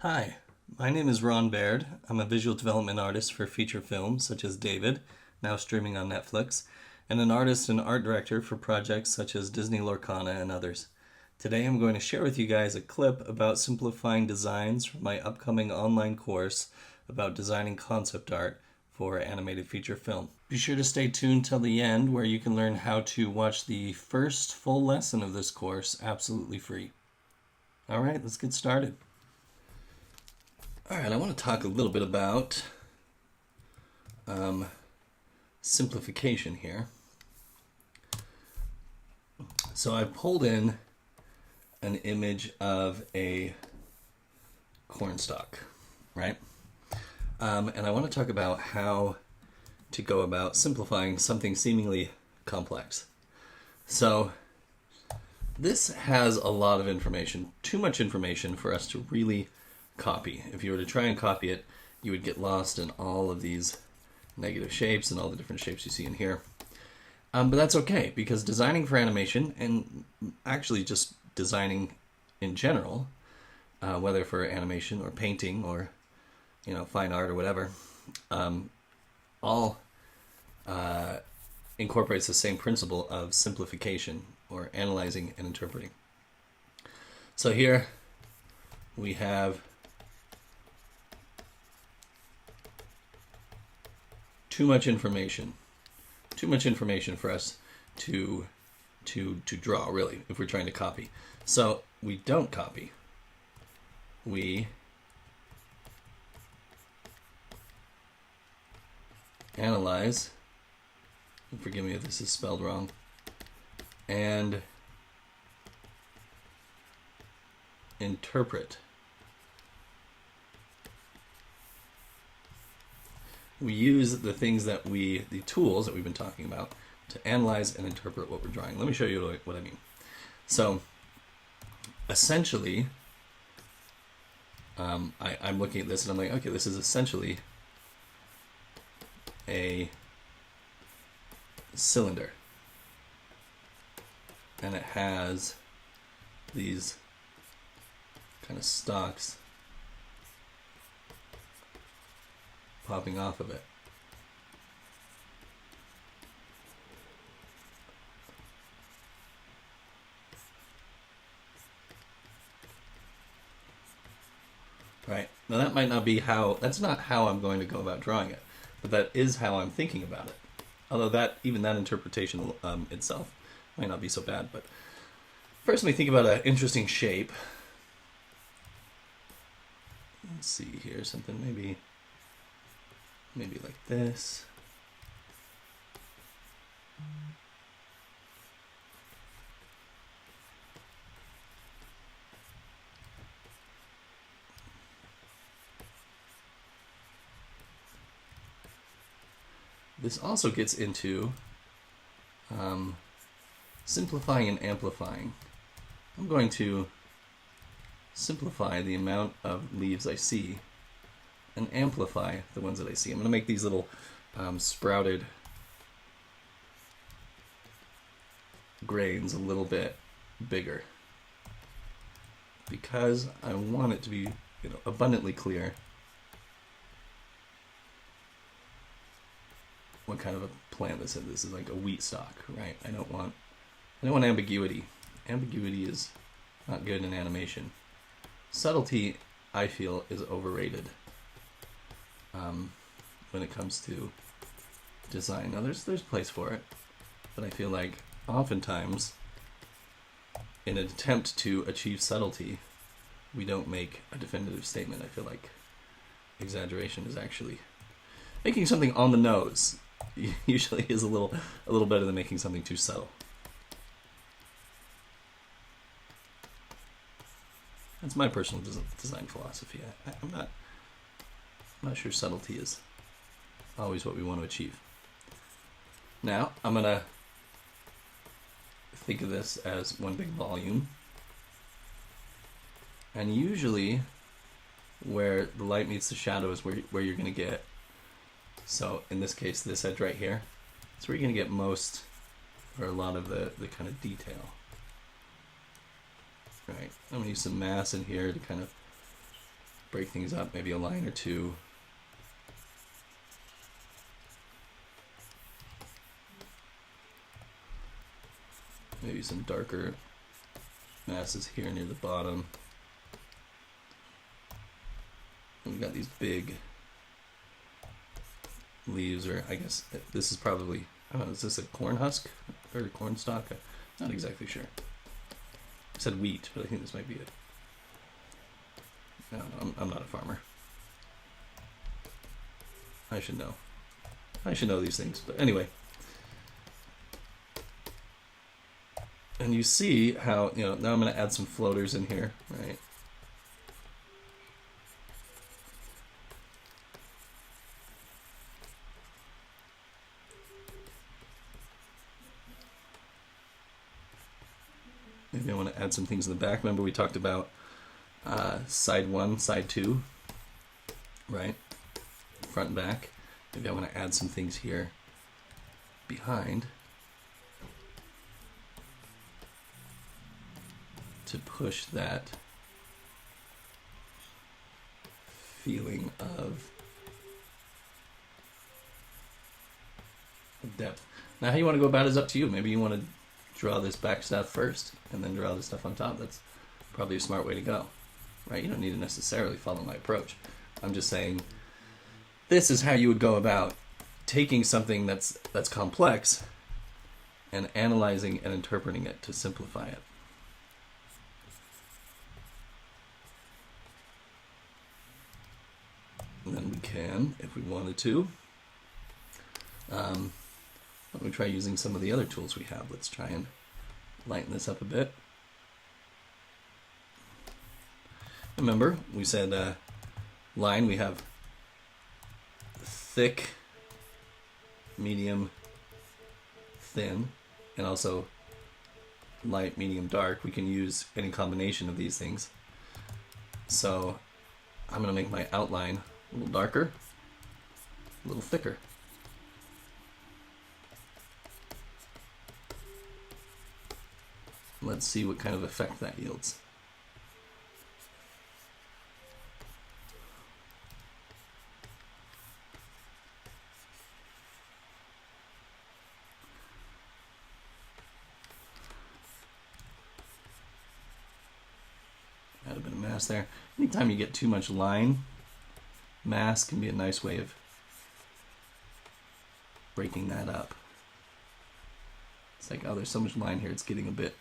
Hi, my name is Ron Baird. I'm a visual development artist for feature films such as David, now streaming on Netflix, and an artist and art director for projects such as Disney Lorcana and others. Today I'm going to share with you guys a clip about simplifying designs from my upcoming online course about designing concept art for animated feature film. Be sure to stay tuned till the end where you can learn how to watch the first full lesson of this course absolutely free. Alright, let's get started. Alright, I want to talk a little bit about simplification here. So I pulled in an image of a cornstalk, right? And I want to talk about how to go about simplifying something seemingly complex. So this has a lot of information, too much information for us to really copy. If you were to try and copy it, you would get lost in all of these negative shapes and all the different shapes you see in here. But that's okay, because designing for animation, and actually just designing in general, whether for animation or painting or fine art or whatever, all incorporates the same principle of simplification or analyzing and interpreting. So here we have too much information for us to draw, really, if we're trying to copy. So we don't copy. We analyze, and forgive me if this is spelled wrong, and interpret. We use the tools that we've been talking about to analyze and interpret what we're drawing. Let me show you what I mean. So, essentially, I'm looking at this and I'm like, okay, this is essentially a cylinder. And it has these kind of stalks popping off of it. Right. Now that might not be that's not how I'm going to go about drawing it, but that is how I'm thinking about it. Although even that interpretation itself might not be so bad. But first let me think about an interesting shape. Let's see here, something maybe like this. This also gets into simplifying and amplifying. I'm going to simplify the amount of leaves I see and amplify the ones that I see. I'm going to make these little sprouted grains a little bit bigger because I want it to be abundantly clear what kind of a plant this is. This is like a wheat stalk, right? I don't want ambiguity. Ambiguity is not good in animation. Subtlety, I feel, is overrated when it comes to design. Now, there's place for it, but I feel like oftentimes, in an attempt to achieve subtlety, we don't make a definitive statement. I feel like exaggeration is actually making something on the nose. Usually is a little better than making something too subtle. That's my personal design philosophy. I'm not sure subtlety is always what we want to achieve. Now, I'm going to think of this as one big volume. And usually, where the light meets the shadow is where you're going to get. So, in this case, this edge right here, it's where you're going to get most, or a lot of the kind of detail. Right, I'm going to use some mass in here to kind of break things up, maybe a line or two. Maybe some darker masses here near the bottom. And we've got these big leaves, or I guess this is probably, I don't know, is this a corn husk or a corn stalk? I'm not exactly sure. I said wheat, but I think this might be it. I don't know, I'm not a farmer. I should know. I should know these things, but anyway. And you see how, now I'm going to add some floaters in here, right? Maybe I want to add some things in the back. Remember we talked about side 1, side 2, right? Front and back. Maybe I want to add some things here behind to push that feeling of depth. Now how you want to go about it is up to you. Maybe you want to draw this back stuff first and then draw the stuff on top. That's probably a smart way to go, right? You don't need to necessarily follow my approach. I'm just saying this is how you would go about taking something that's complex and analyzing and interpreting it to simplify it. And then we can, if we wanted to, why don't we try using some of the other tools we have. Let's try and lighten this up a bit. Remember, we said line, we have thick, medium, thin, and also light, medium, dark. We can use any combination of these things. So I'm going to make my outline a little darker, a little thicker. Let's see what kind of effect that yields. Add a bit of mass there. Anytime you get too much line, mass can be a nice way of breaking that up. It's like, oh, there's so much line here, it's getting a bit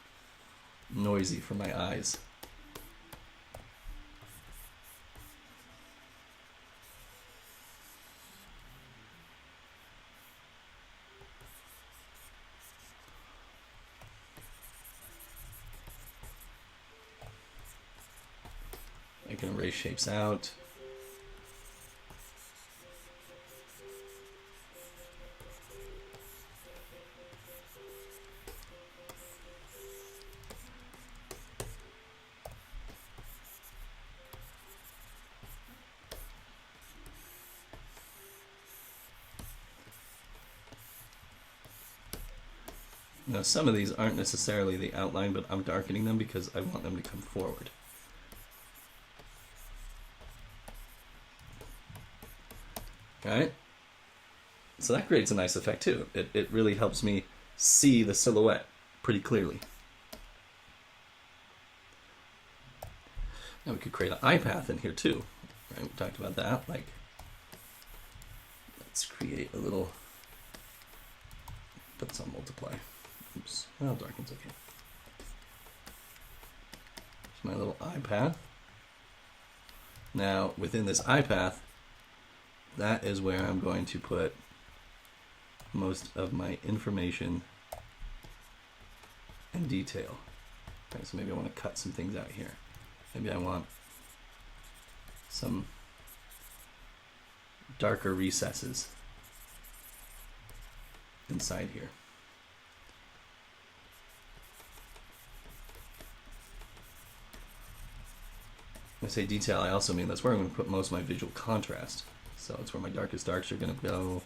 noisy for my eyes. I can erase shapes out. Now some of these aren't necessarily the outline, but I'm darkening them because I want them to come forward. Alright? So that creates a nice effect too. It really helps me see the silhouette pretty clearly. Now we could create an eye path in here too. Right? We talked about that. Like, let's create a little, put this on multiply. Oops, well, darken's okay. Here's my little eye path. Now, within this eye path, that is where I'm going to put most of my information and detail. Okay, so maybe I want to cut some things out here. Maybe I want some darker recesses inside here. When I say detail, I also mean that's where I'm going to put most of my visual contrast. So it's where my darkest darks are going to go.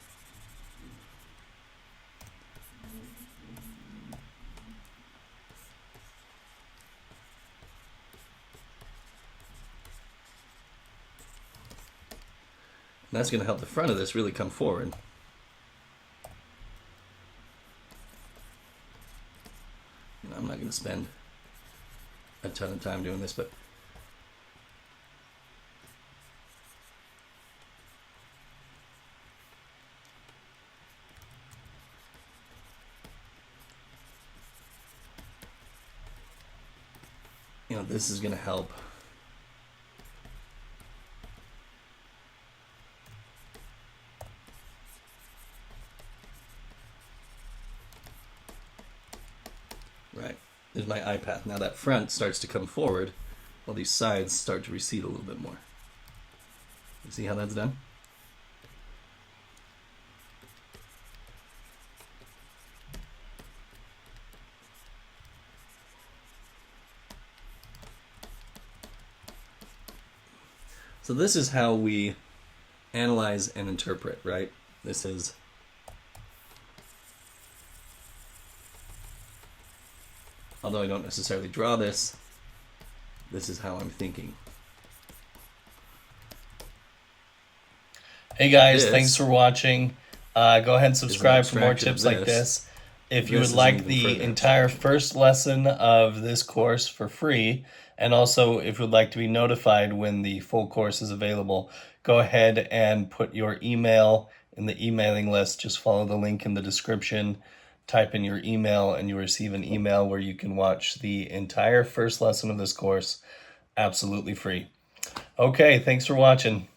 that's going to help the front of this really come forward. And I'm not going to spend a ton of time doing this, but this is going to help. Right, there's my eye path. Now that front starts to come forward while these sides start to recede a little bit more. You see how that's done? So this is how we analyze and interpret, right? This is although I don't necessarily draw this, this is how I'm thinking. Hey guys, thanks for watching. Go ahead and subscribe for more tips like this. If you would like the entire first lesson of this course for free, and also if you would like to be notified when the full course is available, go ahead and put your email in the emailing list. Just follow the link in the description, type in your email, and you'll receive an email where you can watch the entire first lesson of this course absolutely free. Okay, thanks for watching.